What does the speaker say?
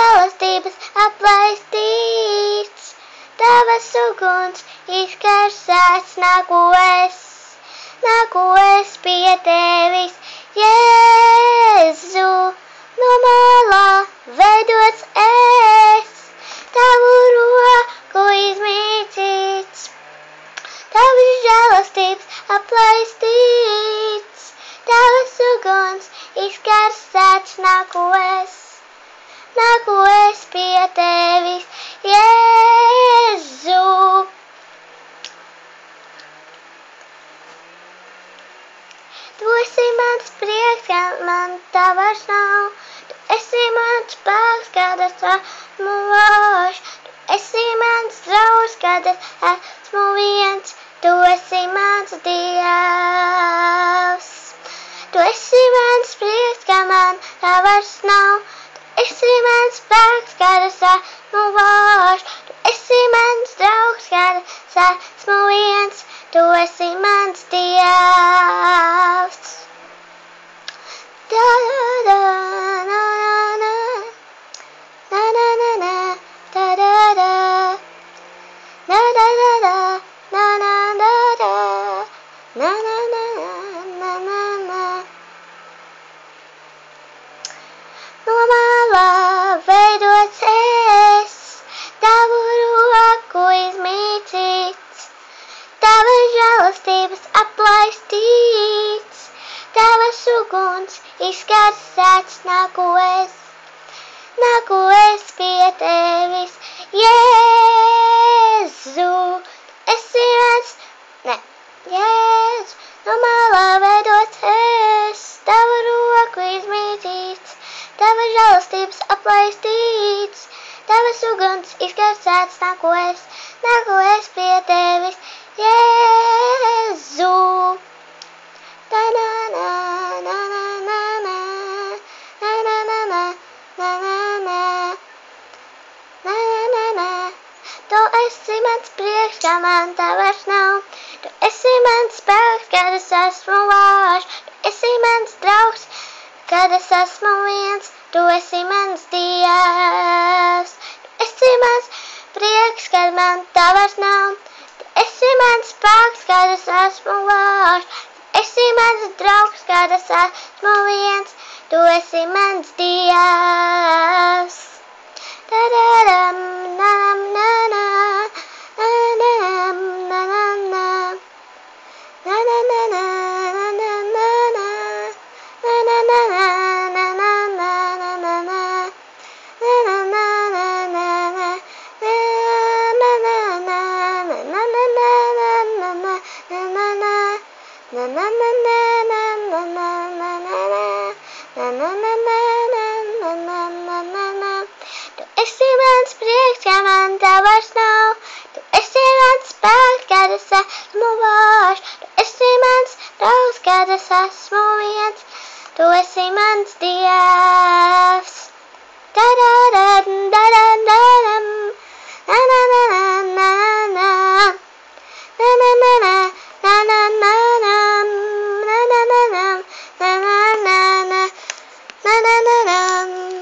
žēlastības aplaistīts, tavas uguns izkarsēts, nāku es pie tevis, Jēzu, no malā veidots es, tavu roku izmīcīts, tavas žēlastības aplaistīts, tavas uguns izkarsēts, nāku es pie tevis, Jēzu. Tu esi mans prieks, kad man tā vairs nav, tu esi mans spēks, kad es esmu vājš, tu esi mans draugs, kad es esmu viens, tu esi mans Dievs. Tu esi mans prieks, kad man tā vairs nav, tu esi mans spēks, kad es esmu vājš, tu esi mans draugs, kad es esmu viens, tu esi mans Dievs. Da da da na na na na na na da da da na da da da na na da da na na na na na na. No malā veidots es, tavu roku izmīcīts, tavas žēlastības aplaistīts, tavas uguns izkarsēts, nāku es pie tevis, Jēzu. Esi mans, Jēzu, no malā veidots es, tavu roku izmīcīts, tavas žēlastības aplaistīts, tavas uguns izkarsēts, nāku es pie tevis, Jēzu. Da na na na na na na na na na na na na na na na. Tu esi mans prieks, kad man tā vairs nav, tu esi mans spēks, kad es esmu vājš, tu esi mans draugs, kad es esmu viens, tu esi mans Dievs. Tu esi mans prieks, kad man tā vairs nav, tu esi mans spēks, kad es esmu vājš, esi mans draugs, kad es esmu viens, tu esi mans Dievs. Da da dam na na na na na na na na na na na na na na na na na Tu esi mans prieks, kad man tā vairs nav, tu esi mans spēks, kad es esmu vājš, tu esi mans draugs, kad es esmu viens, tu esi mans Dievs. Da da da